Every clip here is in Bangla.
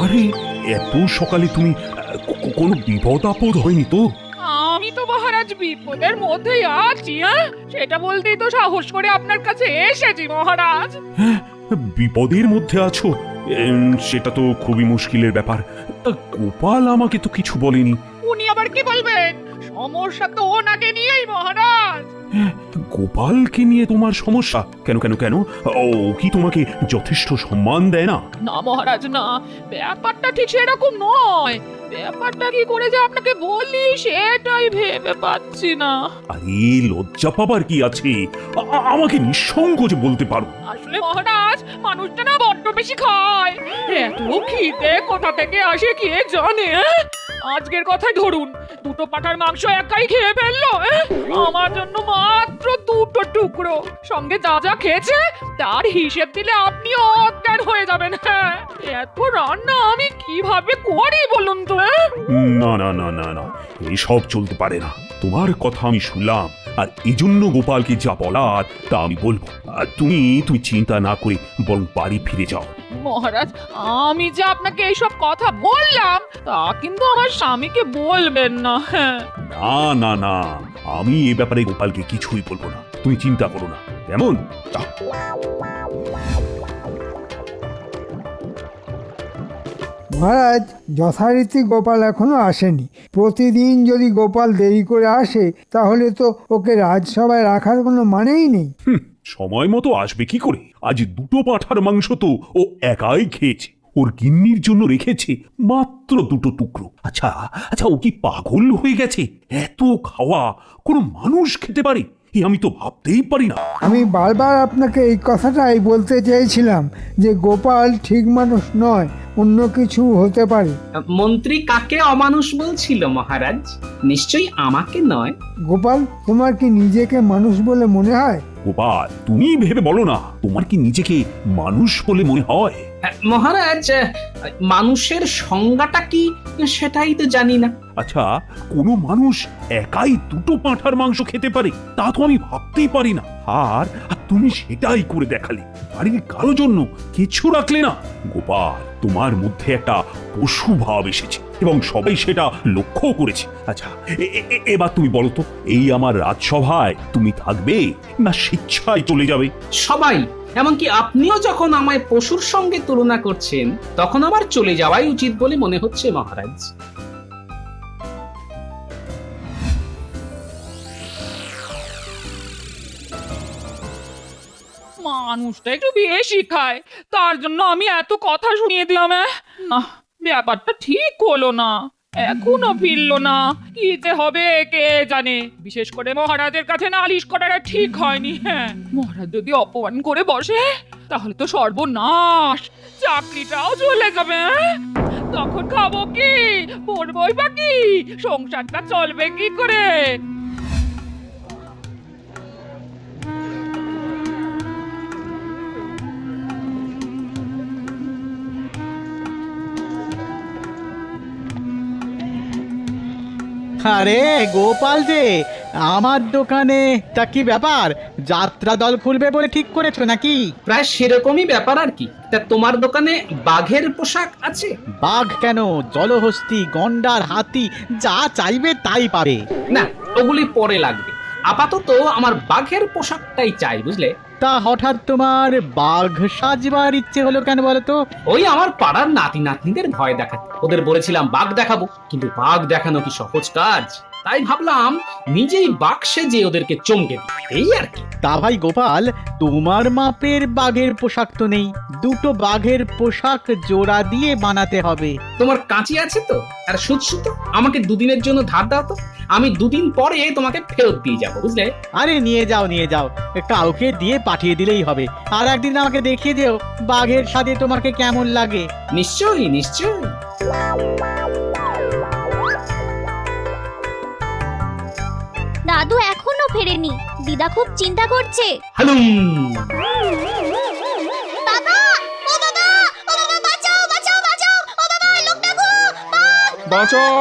আরে এত সকালে তুমি কোনো বিপদ আপদ হয়নি তো? আমি তো মহারাজ বিপদের মধ্যেই আছি, হ্যাঁ সেটা বলতেই তো সাহস করে আপনার কাছে এসেছি মহারাজ। হ্যাঁ, বিপদের মধ্যে আছো? সেটা তো খুবই মুশকিলের ব্যাপার। তা গোপাল আমাকে তো কিছু বলেনি। উনি আবার কি বলবেন? সমস্যা তো ওনাকে নিয়েই মহারাজ। হ্যাঁ, গোপালকে নিয়ে তোমার সমস্যা? কেন কেন কেন? ও কি তোমাকে যথেষ্ট সম্মান দেয় না? না মহারাজ না, ব্যাপারটা ঠিক সেরকম নয়। ব্যাপারটা কি করে যে আপনাকে বলি সেটাই ভেবে পাচ্ছি না। আরে লজ্জা পাবার কি আছে? আমাকে নিঃসংকোচে বলতে পারো। আসলে মহারাজ মানুষটা না বড্ড বেশি খায়। এত খিদে কোথা থেকে আসে কে জানে। আজকের কথাই ধরুন, দুটো পাঁঠার মাংস একাই খেয়ে ফেললো। আমার জন্য মাত্র দুটো টুকরো, সঙ্গে যা যা খেয়েছে তার হিসেব দিলে আপনি অজ্ঞান হয়ে যাবেন। হ্যাঁ, এত রান্না আমি কিভাবে করি বলুন তো? না না না না না, এসব চলতে পারে না। তোমার কথা আমি শুনলাম, আর এজন্য গোপালকে যা বলার তা আমি বলবো। আর তুমি তুমি চিন্তা না করে বরং বাড়ি ফিরে যাও। মহারাজ, আমি যে আপনাকে এইসব কথা বললাম তা কিন্তু আমার স্বামীকে বলবেন না। হ্যাঁ, না না না, আমি এ ব্যাপারে গোপালকে কিছুই বলবো না, তুমি চিন্তা করো না। কেমন? যাও। মহারাজ, যথারীতি গোপাল এখনো আসেনি। প্রতিদিন যদি গোপাল দেরি করে আসে তাহলে তো ওকে রাজসভায় রাখার কোনো মানেই নেই। সময় মতো আসবে কি করে? আজ দুটো পাঁঠার মাংস তো ও একাই খেয়েছে। ওর গিন্নির জন্য রেখেছে মাত্র দুটো টুকরো। আচ্ছা আচ্ছা, ও কি পাগল হয়ে গেছে? এত খাওয়া কোনো মানুষ খেতে পারে? আমি তো ভাবতেই পারি না। আমি বারবার আপনাকে এই কথাটাই বলতে চেয়েছিলাম যে গোপাল ঠিক মানুষ নয়, অন্য কিছু হতে পারে। মন্ত্রী কাকে অমানুষ বলছিল মহারাজ? নিশ্চয়ই আমাকে নয়। গোপাল, তোমার কি নিজেকে মানুষ বলে মনে হয়? গোপাল, তুমি ভেবে বলো না, তোমার কি নিজেকে মানুষ বলে মনে হয়? মহারাজ, মানুষের সংজ্ঞাটা কি সেটাই তো জানি না। আচ্ছা, কোনো মানুষ একাই দুটো পাঁঠার মাংস খেতে পারে? তা তো আমি ভাবতেই পারি না। আর তুমি সেটাই করে দেখালে, বাড়ির কারো জন্য কিছু রাখলে না। গোপাল, তোমার মধ্যে একটা পশু ভাব এসেছে এবং সবাই সেটা লক্ষ্য করেছে। আচ্ছা, এবার তুমি বলো তো, এই আমার রাজসভায় তুমি থাকবে না স্বেচ্ছায় চলে যাবে? সবাই, এমনকি আপনিও যখন আমায় পশুর সঙ্গে তুলনা করছেন তখন আমার চলে যাওয়াই উচিত বলে মনে হচ্ছে মহারাজ। মানুষটা একটু বেশি খায়, তার জন্য আমি এত কথা শুনিয়ে দিলাম। না, ব্যাপারটা ঠিক হলো না। এখনো ফিরলো না, কি যে হবে কে জানে। বিশেষ করে মহারাজের কাছে নালিশ করাটা ঠিক হয়নি। হ্যাঁ, মহারাজ যদি অপমান করে বসে তাহলে তো সর্বনাশ, চাকরিটাও চলে যাবে। তখন খাবো কি, পড়বই বা কি, সংসারটা চলবে কি করে? আরে গোপাল যে, আমার দোকানে তা কি ব্যাপার? যাত্রা দল খুলবে বলে ঠিক করেছো নাকি? প্রায় সেরকমই ব্যাপার আর কি। তা তোমার দোকানে বাঘের পোশাক আছে? বাঘ কেন, জলহস্তী, গন্ডার, হাতি, যা চাইবে তাই পাবে। না, ওগুলি পরে লাগবে। আপাতত আমার বাঘের পোশাকটাই চাই, বুঝলে? তা হঠাৎ তোমার বাঘ সাজবার ইচ্ছে হলো কেন বলো তো? ওই আমার পাড়ার নাতি নাতনিদের ভয় দেখাতে। ওদের বলেছিলাম বাঘ দেখাবো, কিন্তু বাঘ দেখানো কি সহজ কাজ? তাই ভাবলাম নিজেই বাঘ সেজে ওদেরকে চমকে দিই, এই আর কি। তা ভাই গোপাল, তোমার মাপের বাঘের পোশাক তো নেই। দুটো বাঘের পোশাক জোড়া দিয়ে বানাতে হবে। তোমার কাঁচি আছে তো? আর সুতো আমাকে দুদিনের জন্য ধার দাও তো, আমি দুদিন পরে তোমাকে ফেরত দিয়ে যাবো, বুঝলে? আরে নিয়ে যাও নিয়ে যাও, কাউকে দিয়ে পাঠিয়ে দিলেই হবে। আর একদিন আমাকে দেখিয়ে দিও বাঘের সাথে তোমাকে কেমন লাগে। নিশ্চয়ই নিশ্চয়ই। দাদু এখনো ফেরেনি, দিদা খুব চিন্তা করছে। হালুম। বাবা, ও বাবা, ও বাবা, বাঁচাও বাঁচাও বাঁচাও, ও বাবা, লোকটা গো, বাঁচাও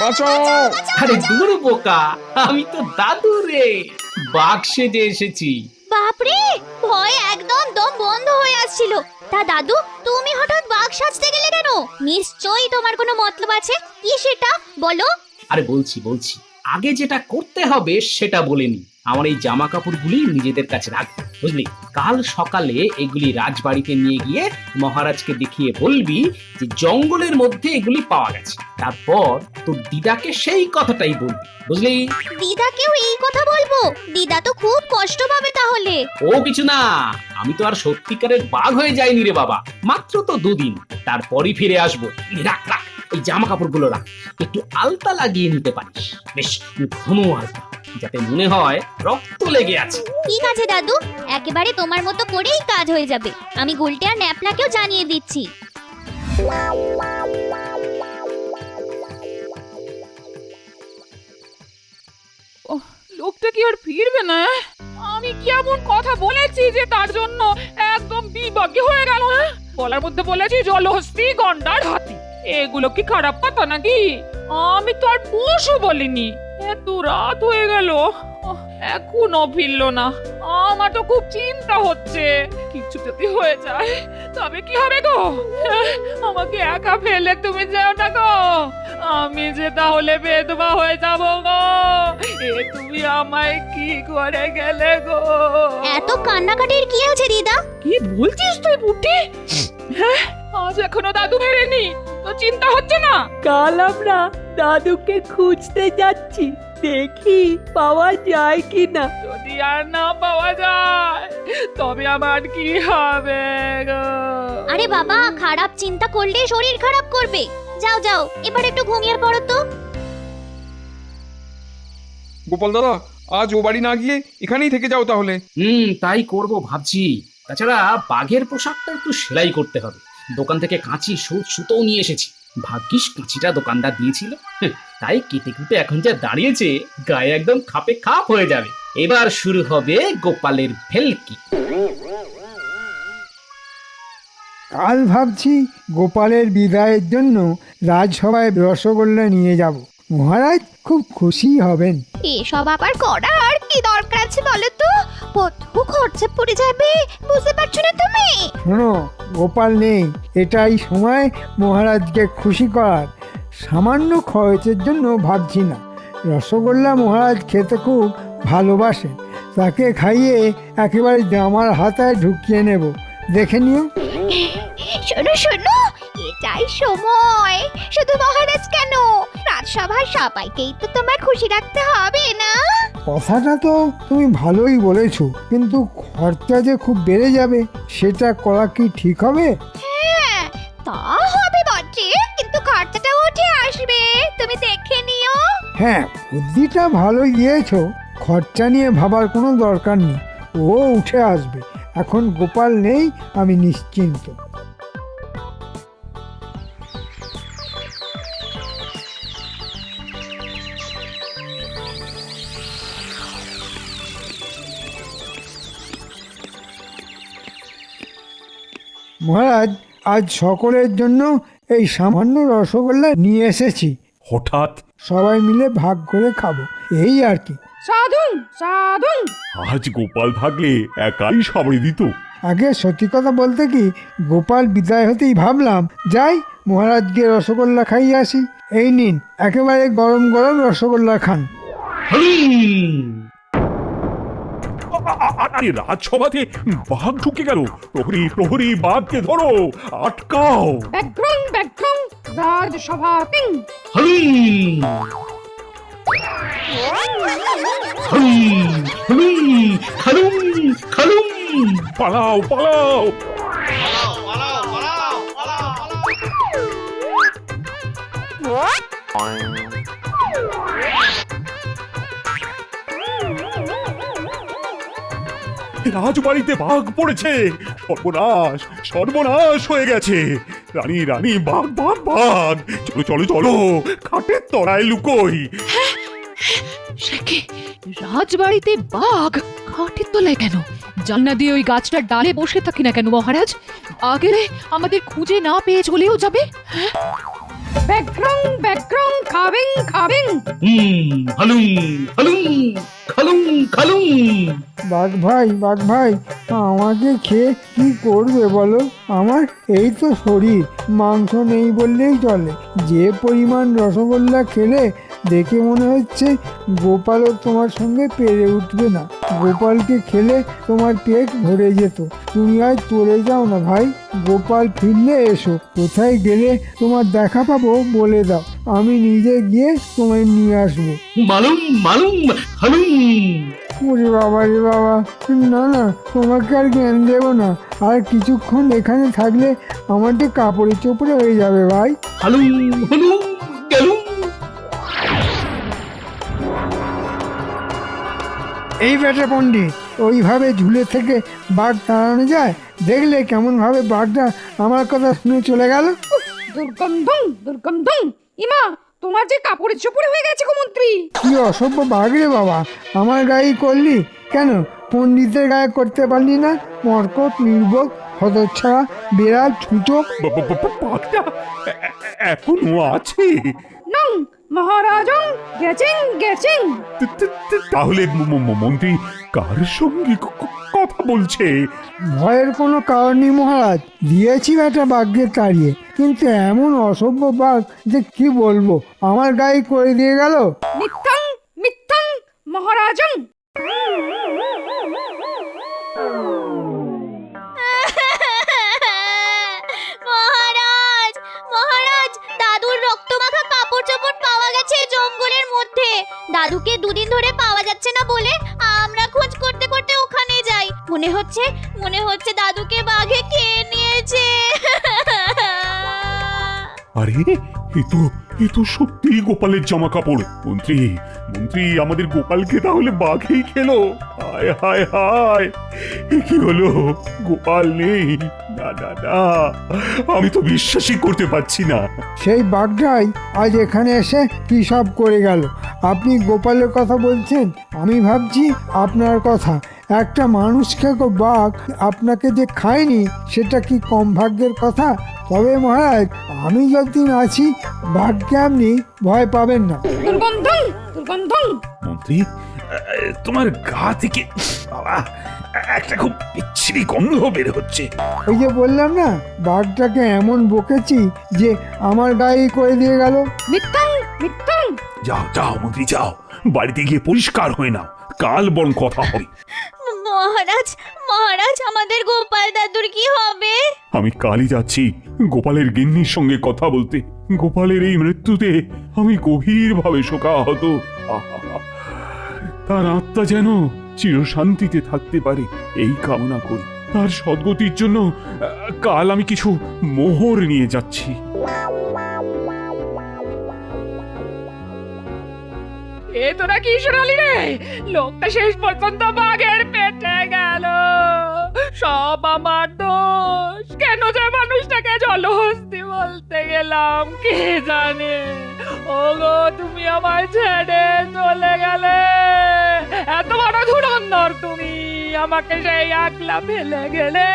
বাঁচাও! আরে দূর বোকা, আমি তো দাদু রে, বাঘ সেজে এসেছি। বাপরে, ভয় একদম দম বন্ধ হয়ে এসেছিল। তা দাদু, তুমি হঠাৎ বাঘ সাজতে গেলে কেন? নিশ্চয়ই তোমার কোনো মতলব আছে। কি সেটা বলো? আরে বলছি আগে যেটা করতে হবে সেটা বলিনি। আমার এই জামা কাপড়গুলি নিজেদের কাছে রাখবি, বুঝলি? কাল সকালে এগুলি রাজবাড়িতে নিয়ে গিয়ে মহারাজকে দেখিয়ে বলবি যে জঙ্গলের মধ্যে এগুলি পাওয়া গেছে। তারপর তোর দিদাকে সেই কথাটাই বলবি, বুঝলি? দিদাকেও এই কথা বলবো? দিদা তো খুব কষ্ট পাবে তাহলে। ও কিছু না, আমি তো আর সত্যিকারের বাঘ হয়ে যাইনি রে বাবা, মাত্র তো 2 দিন, তারপরই ফিরে আসবো। রাখ রাখ, এই জামা কাপড়গুলো রাখ, একটু আলতা লাগিয়ে নিতে পারিস, বেশ ঘন আলতা, যাতে মনে হয় রক্ত লেগে আছে। ঠিক আছে দাদু, একেবারে তোমার মতো করেই কাজ হয়ে যাবে। আমি গুলটে আর ন্যাপলাকেও জানিয়ে দিচ্ছি। লোকটা কি আর ফিরবে না? আমি কি এমন কথা বলেছি যে তার জন্য একদম বিবাগে হয়ে গেল? বলার মধ্যে বলেছি জলহস্তি, গন্ডার, হাতি। এগুলো কি খারাপ কথা নাকি? আমি তো আর পশু বলিনি। এত রাত হয়ে গেল, এখনো ফিরলো না। আমার তো খুব চিন্তা হচ্ছে, কিছু যদি হয়ে যায় তবে কি হবে গো? আমাকে একা ফেলে তুমি যাও না গো, আমি যে তাহলে বেদবা হয়ে যাব গো। তুমি আমায় কি করে গেলে গো? এত কান্নাকাটির কি আছে দিদা? কি বলছিস তুই বুটি? হ্যাঁ, আজ এখনো দাদু ফেরেনি, তো চিন্তা হচ্ছে না? কাল আমরা দাদুকে খুঁজতে যাচ্ছি, দেখি পাওয়া যায় কিনা। যদি আর না পাওয়া যায় তবে আমার কি হবে গো? আরে বাবা, খারাপ চিন্তা করলে শরীর খারাপ করবে। যাও যাও, এবার একটু ঘুমিয়ে পড়ো তো। গোপাল দাদা, আজ ও বাড়ি না গিয়ে এখানেই থেকে যাও তাহলে। তাই করব ভাবছি। তাছাড়া বাঘের পোশাকটা একটু সেলাই করতে হবে। দোকান থেকে কাঁচি, সুতোও নিয়ে এসেছি। ভাগ্যিস কাঁচিটা দোকানদার দিয়েছিল, তাই কেটে কুটে এখন যা দাঁড়িয়েছে, গায়ে একদম খাপে খাপ হয়ে যাবে। এবার শুরু হবে গোপালের ভেলকি। কাল ভাবছি গোপালের বিদায়ের জন্য রাজসভায় রসগোল্লা নিয়ে যাব। মহারাজ খুব খুশি হবেন। এসব আবার করার কি দরকার আছে বলো তো? কত খরচা পড়ে যাবে, বুঝতে পারছো না তুমি? শোনো, গোপাল নেই, এটাই সময় মহারাজকে খুশি করার। সামান্য খরচের জন্য ভাবছি না। রসগোল্লা মহারাজ খেতে খুব ভালোবাসেন, তাকে খাইয়ে একেবারে জামার হাতায় ঢুকিয়ে নেব, দেখে নিও। শোনো শোনো, এটাই সময়। শুধু মহারাজ কেন, রাজসভার সবাইকেই তো তোমার খুশি রাখতে হবে না? কথাটা তো তুমি ভালোই বলেছো, কিন্তু খরচা যে খুব বেড়ে যাবে, সেটা করা কি ঠিক হবে? হ্যাঁ, তা হবে বটে, কিন্তু খরচাটা উঠে আসবে, তুমি দেখে নিও। হ্যাঁ, বুদ্ধিটা ভালোই দিয়েছো। খরচা নিয়ে ভাবার কোনো দরকার নেই, ও উঠে আসবে। এখন গোপাল নেই, আমি নিশ্চিন্ত। মহারাজ, আজ সকলের জন্য এই সামান্য রসগোল্লা নিয়ে এসেছি। হঠাৎ সবাই মিলে ভাগ করে খাবো, এই আর কি। সাধুন সাধুন। আজ গোপাল থাকলে একাই সাবড়ে দিত। আগে সত্যি কথা বলতে কি, গোপাল বিদায় হতেই ভাবলাম যাই মহারাজকে রসগোল্লা খাইয়ে আসি। এই নিন, একেবারে গরম গরম রসগোল্লা খান। আরে রাজসভাতে বাঘ ঢুকে গেল। প্রহরী প্রহরী, বাঘকে ধরো, আটকাও। ব্যাঘ্রং ব্যাঘ্রং রাজসভা তিং। পালাও পালাও। রাজবাড়িতে বাঘ পড়েছে। সর্বনাশ সর্বনাশ হয়ে গেছে। রানী রানী, বাঘ বাঘ বাঘ। চলো চলো চলো, খাটের তলায় লুকোই। সে কি, রাজবাড়িতে বাঘ? খাটের তলায় কেন? জানলা দিয়ে ওই গাছটার ডালে বসে থাকি না কেন মহারাজ? আগে আমাদের খুঁজে না পেয়ে চলেও যাবে। ব্যাকরং ব্যাকরং খাবেন খাবেন। হালুম হালুম খালুম খালুম। বাঘ ভাই আমাকে খেয়ে কি করবে বলো? আমার এই তো শরীর, মাংস নেই বললেই চলে। যে পরিমাণ রসগোল্লা খেলে দেখে মনে হচ্ছে গোপালও তোমার সঙ্গে পেরে উঠবে না। গোপালকে খেলে তোমার পেট ভরে যেত। তুমি আজ চলে যাও না ভাই, গোপাল ফিরলে এসো। কোথায় গেলে তোমার দেখা পাবো বলে দাও, আমি নিজে গিয়ে তোমায় নিয়ে আসবো। মালুম মালুম হালুম। ওরে বাবা রে বাবা, না তোমাকে আর জ্ঞান দেবো না। আর কিছুক্ষণ এখানে থাকলে আমার যে কাপড়ে চোপড়ে হয়ে যাবে ভাই। হালুম হালুম গেলুম। এই বেটা পণ্ডিত, ওইভাবে ঝুলে থেকে বাঘ তাড়ানো যায়? দেখলে কেমন ভাবে বাঘটা আমার কথা শুনে চলে গেল। দুর্গন্ধং দুর্গন্ধং। ইমা, তোমার যে কাপড়ে চোপড়ে হয়ে গেছে গো মন্ত্রী। কি অসভ্য বাঘ রে বাবা, আমার গায়ে করলি কেন? পণ্ডিতের গায়ে করতে পারলি না? মরকট, নির্বোধ, হতচ্ছাড়া, বিড়াল, ছুঁচো। বাঘটা এখনো আছে? নং মহারাজং গেছেন গেছেন। তাহলে মন্ত্রী কার সঙ্গে কথা বলছে? ভয়ের কোনো কারণ নেই মহারাজ, দিয়েছি একটা বাঘকে তাড়িয়ে, কিন্তু এমন অসভ্য বাঘ যে কি বলবো, আমার গায়ে করে দিয়ে গেল। মিথ্যাং মিথ্যাং মহারাজং। মহারাজ মহারাজ, দাদুর রক্তমাখা কাপড় চোপড় পাওয়া গেছে জঙ্গলের মধ্যে। দাদুকে দুদিন ধরে পাওয়া যাচ্ছে না বলে আমরা খোঁজ করতে করতে ওখানে যাই। মনে হচ্ছে দাদুকে বাঘে খেয়ে নিয়েছে। আরে এ তো সত্যি গোপালের জামা কাপড়। মন্ত্রী আমাদের গোপালকে তাহলে বাঘেই খেলো? হায় হায় হায়, এ কি হলো? গোপাল নেই? না, আমি তো বিশ্বাসই করতে পারছি না। সেই বাঘটাই আজ এখানে এসে কি সব করে গেল। আপনি গোপালের কথা বলছেন, আমি ভাবছি আপনার কথা। একটা মানুষকে বাঘ আপনাকে যে খায়নি, সেটা কি কম ভাগ্যের কথা? তবে মহারাজ, আমি যতদিন আছি ভাগ্যে আপনি ভয় পাবেন না। দুর্গন্ধং দুর্গন্ধং। মন্ত্রী, তোমার গা থেকে বাবা একটা খুব বিচ্ছিরি গন্ধ বের হচ্ছে। ওই যে বললাম না, বাঘটাকে এমন বকেছি যে আমার গায়ে করে দিয়ে গেল। মিথ্যাং মিথ্যাং। যাও মন্ত্রী, যাও বাড়িতে গিয়ে পরিষ্কার হয়ে নাও, কাল বরং কথা হবে। মহারাজ, আমাদের গোপাল দাদুর কি হবে? আমি কালই যাচ্ছি গোপালের গিন্নির সঙ্গে কথা বলতে। গোপালের এই মৃত্যুতে আমি গভীরভাবে শোকাহত। তার আত্মা যেন চিরশান্তিতে থাকতে পারে, এই কামনা করি। তার সদ্গতির জন্য কাল আমি কিছু মোহর নিয়ে যাচ্ছি। এ তোরা কি শোনালি রে? লোকটা শেষ পর্যন্ত বাঘের পেটে গেল। সব আমার দোষ। কেন যে মানুষটাকে জলহস্তি বলতে গেলাম কে জানে। ওগো, তুমি আমার ছেড়ে চলে গেলে। এত বড় ধুরন্ধর তুমি, আমাকে সেই একলা ফেলে গেলে।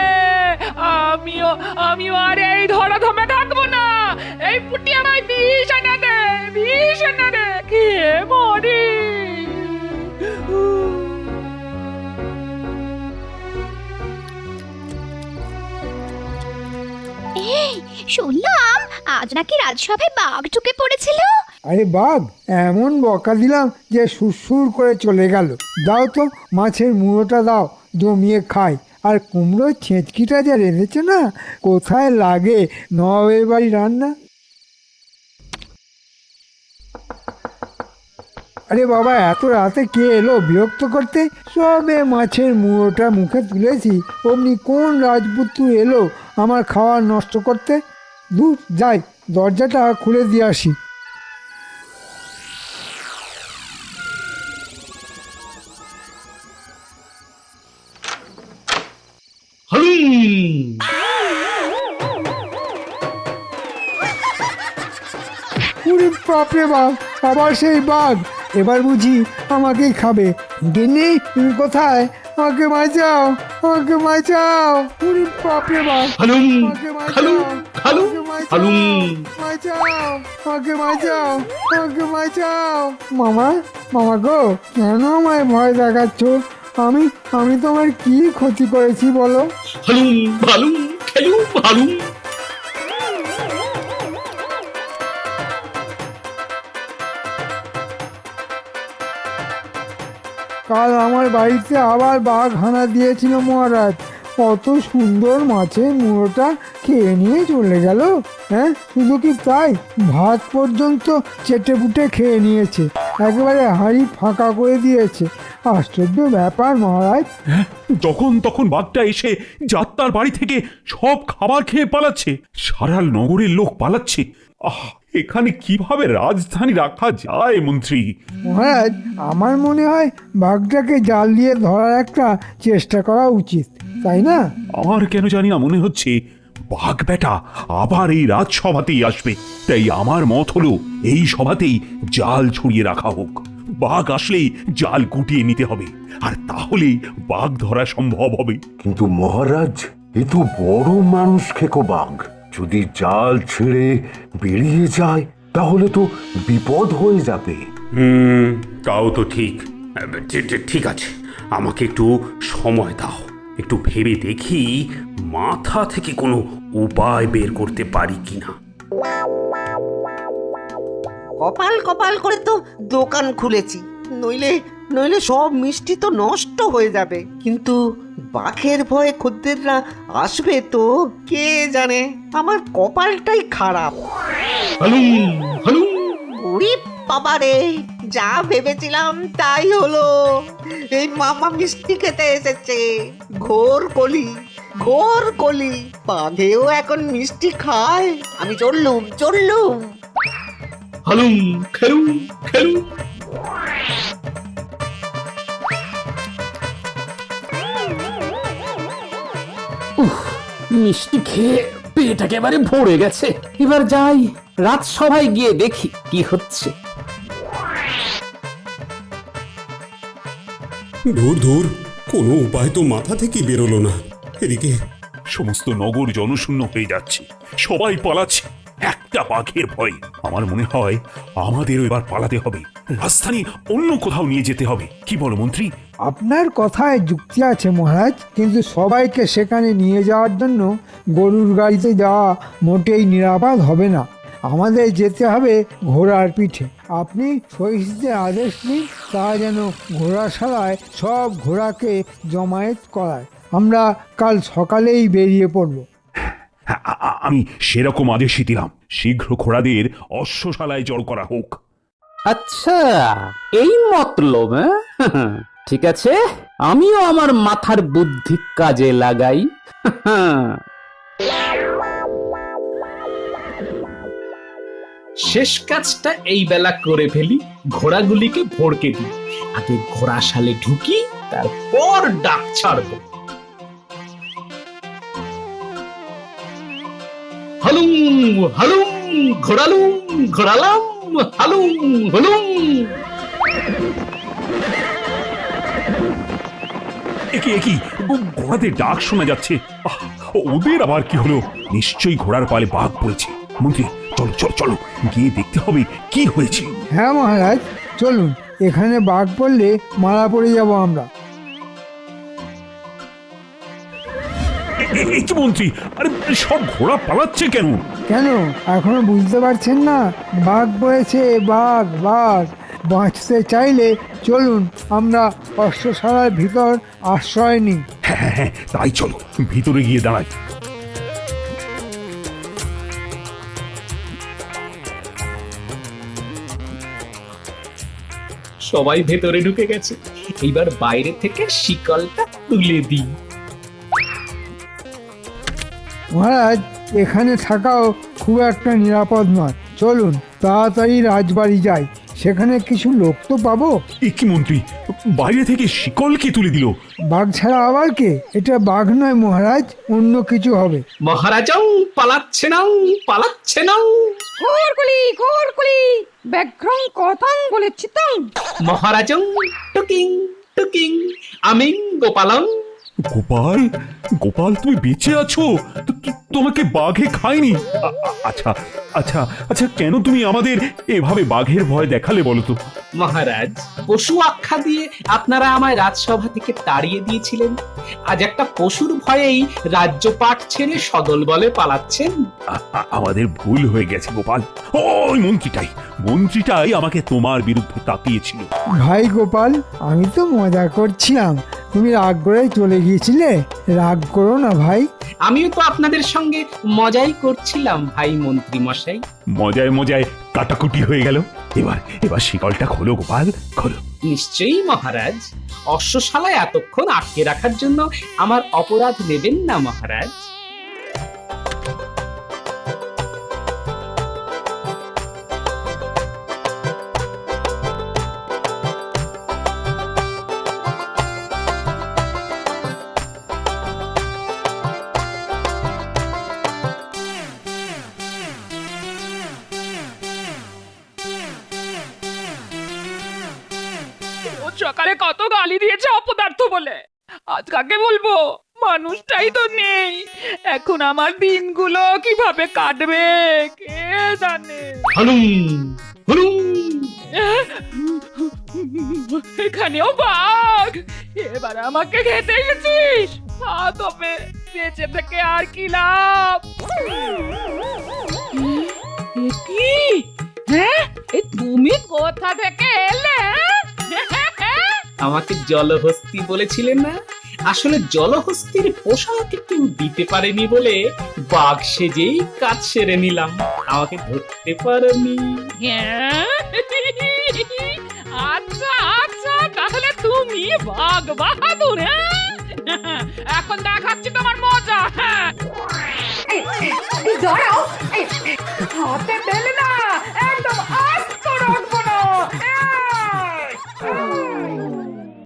আমিও আর এই ধরাধামে থাকবো না। এই পুটি আমায় বিষ এনে দে, খেয়ে মরি। এই শুনলাম আজ নাকি রাজসভায় বাঘ ঢুকে পড়েছিল। আরে বাঘ এমন বকা দিলাম যে সুরসুর করে চলে গেল। দাও তো মাছের মুড়োটা দাও, জমিয়ে খাই। আর কুমড়োর ছেঁচকিটা যা রেঁধেছে না, কোথায় লাগে নবাবের বাড়ি রান্না। আরে বাবা, এত রাতে কে এলো বিরক্ত করতে? সবে মাছের মুড়োটা মুখে তুলেছি, অমনি কোন রাজপুত্র এলো আমার খাওয়া নষ্ট করতে। দূর যাই, দরজাটা খুলে দিয়ে আসি। হালুম। ওরে বাপরে বাপ, আবার সেই বাঘ। এবার বুঝি আমাকেই খাবে। গিন্নি, তুমি কোথায়? আমাকে বাঁচাও, আমাকে বাঁচাও। ওরে বাপরে বাপ, হালুম আমাকে খালুম বাঁচাও, খালুম আমাকে হালুম বাঁচাও, আমাকে বাঁচাও, আমাকে বাঁচাও। মামা, মামা গো, কেন আমায় ভয় দেখাচ্ছ? আমি আমি তোমার কি ক্ষতি করেছি বলো? হালুম হালুম খেলুম হালুম। কাল আমার বাড়িতে আবার বাঘ হানা দিয়েছিল মহারাজ। কত সুন্দর মাছের মুড়োটা খেয়ে নিয়ে চলে গেল। হ্যাঁ, শুধু কি তাই, ভাত পর্যন্ত চেটে পুটে খেয়ে নিয়েছে, একেবারে হাঁড়ি ফাঁকা করে দিয়েছে। আশ্চর্য ব্যাপার মহারাজ। যখন তখন বাঘটা এসে যাত্রার বাড়ি থেকে সব খাবার খেয়ে পালাচ্ছে, সারা নগরের লোক পালাচ্ছে। এখানে কিভাবে রাজধানী রাখা যায় মন্ত্রী? মহারাজ, আমার মনে হয় বাঘটাকে জাল দিয়ে ধরার একটা চেষ্টা করা উচিত, তাই না? আমার কেন জানি না মনে হচ্ছে বাঘ বেটা আবার এই রাজসভাতেই আসবে। তাই আমার মত হলো এই সভাতেই জাল ছড়িয়ে রাখা হোক। বাঘ আসলেই জাল গুটিয়ে নিতে হবে, আর তাহলেই বাঘ ধরা সম্ভব হবে। কিন্তু মহারাজ, এ তো বড় মানুষ খেকো বাঘ, যদি জাল ছেড়ে বেরিয়ে যায় তাহলে তো বিপদ হয়ে যাবে। তাও তো ঠিক। ঠিক আছে, আমাকে একটু সময় দাও, একটু ভেবে দেখি মাথা থেকে কোনো উপায় বের করতে পারি কিনা। কপাল কপাল করে তো দোকান খুলেছি, নইলে নইলে সব মিষ্টি তো নষ্ট হয়ে যাবে। কিন্তু বাঘের ভয়ে খদ্দেররা আসবে তো, কে জানে। আমার কপালটাই খারাপ। হালুম হালুম। ওরে বাবা রে, যা ভেবেছিলাম তাই হলো। এই মামা মিষ্টি খেতে এসেছে। ঘোর কলি, ঘোর কলি। বাঘেও এখন মিষ্টি খায়। আমি চললুম চললুম। হালুম খেলুম খেলুম। মিষ্টি খেয়ে পেট একেবারে ভরে গেছে। এবার যাই, রাজসভায় গিয়ে দেখি কি হচ্ছে। ধুর ধুর, কোনো উপায় তো মাথা থেকে বেরোলো না। এদিকে সমস্ত নগর জনশূন্য হয়ে যাচ্ছে, সবাই পালাচ্ছে একটা বাঘের ভয়ে। আমার মনে হয় আমাদেরও এবার পালাতে হবে, রাজধানী অন্য কোথাও নিয়ে যেতে হবে। কি বলো মন্ত্রী? আপনার কথায় যুক্তি আছে মহারাজ, কিন্তু সবাইকে সেখানে নিয়ে যাওয়ার জন্য গরুর গাড়িতে যাওয়া মোটেই নিরাপদ হবে না। আমাদের যেতে হবে ঘোড়ার পিঠে। আপনি সহিষ্ণুদের আদেশ দিন, তা যেন ঘোড়াশালায় সব ঘোড়াকে জমায়েত করায়। আমরা কাল সকালেই বেরিয়ে পড়ব। আমি সেরকম আদেশই দিলাম, শীঘ্র ঘোড়াদের অশ্বশালায় জড় করা হোক। আচ্ছা, এই মতলব? ঠিক আছে, আমিও আমার মাথার বুদ্ধি কাজে লাগাই। শেষ কাজটা এই বেলা করে ফেলি, ঘোড়াগুলিকে ভড়কে দিই। আগে ঘোড়াশালে ঢুকি, তারপর ডাক ছাড়বো। হালুম হালুম ঘোড়ালুম ঘোড়ালাম, হালুম হালুম। একই ঘোড়াদের ডাক শোনা যাচ্ছে। ওদের আবার কি হলো? নিশ্চয়ই ঘোড়ার পালে বাঘ পড়েছে। মন্ত্রী, চলো চলো চলো, গিয়ে দেখতে হবে কি হয়েছে। হ্যাঁ মহারাজ, চলুন। এখানে বাঘ পড়লে মারা পড়ে যাব আমরা। কি মন্ত্রী, আরে সব ঘোড়া পালাচ্ছে কেন? কেন এখনো বুঝতে পারছেন না? বাঘ পড়েছে, বাঘ বাঘ। বাঁচতে চাইলে চলুন আমরা অশ্বশালার ভিতর আশ্রয় নিই। হ্যাঁ, তাই চলো, ভিতরে গিয়ে দাঁড়াই। সবাই ভেতরে ঢুকে গেছে, এইবার বাইরে থেকে শিকলটা তুলে দিই। মহারাজ, এখানে থাকাও খুব একটা নিরাপদ নয়। চলুন তাড়াতাড়ি রাজবাড়ি যাই, সেখানে কিছু লোক তো পাবো। কি মন্ত্রী, বাইরে থেকে শিকল কে তুলে দিল? বাঘ ছাড়া আবার কে? এটা বাঘ নয় মহারাজ, অন্য কিছু হবে। মহারাজাও পালাচ্ছে না, পালাচ্ছে না। কোরকুলি ব্যাঘ্রং কথাং বলেছিতাম। মহারাজাও টুকিং টুকিং আমিং গোপালং। গোপাল, গোপাল তুমি বেঁচে আছো? তোমাকে বাঘে খায়নি? আচ্ছা আচ্ছা আচ্ছা, কেন তুমি আমাদের এভাবে বাঘের ভয় দেখালে বলো তো? মহারাজ, পশু আখ্যা দিয়ে আপনারা আমায় রাজসভা থেকে তাড়িয়ে দিয়েছিলেন। আজ একটা পশুর ভয়েই রাজ্যপাট ছেড়ে সদল বলে পালাচ্ছেন। আমাদের ভুল হয়ে গেছে গোপাল। ওই মন্ত্রীটাই আমাকে তোমার বিরুদ্ধে তাতিয়েছিল। ভাই গোপাল, আমি তো মজা করছিলাম, তুমি রাগ করে চলে গিয়েছিলে। রাগ করো না ভাই। আমিও তো আপনাদের সঙ্গে মজাই করছিলাম ভাই মন্ত্রী মশাই। মজায় মজায় কাটাকুটি হয়ে গেল। এবার শিকলটা খোলো গোপাল, খোলো। নিশ্চয়ই মহারাজ। অশ্বশালায় এতক্ষণ আটকে রাখার জন্য আমার অপরাধ নেবেন না মহারাজ। ও সকালে কত গালি দিয়েছে অপদার্থ বলে, আজ কাকে বলবো? মানুষটাই তো নেই। এখন আমার দিনগুলো কিভাবে কাটবে কে জানে। এখানেও বাঘ! এবার আমাকে খেতে গেছিস? তবে বেঁচে থেকে আর কি লাভ? কি? হ্যাঁ, তুমি কোথা থেকে এলে? আমাকে জলহস্তি বলেছিলেন না? আসলে জলহস্তির পোশাক কেউ দিতে পারেনি বলে বাঘ সেজেই কাজ সেরে নিলাম। আমাকে ধরতে পারেনি। আচ্ছা আচ্ছা, তাহলে তুমি বাঘ বাহাদুর। এখন দেখাচ্ছি তোমার মজা। দাঁড়াও, হাতে পেলে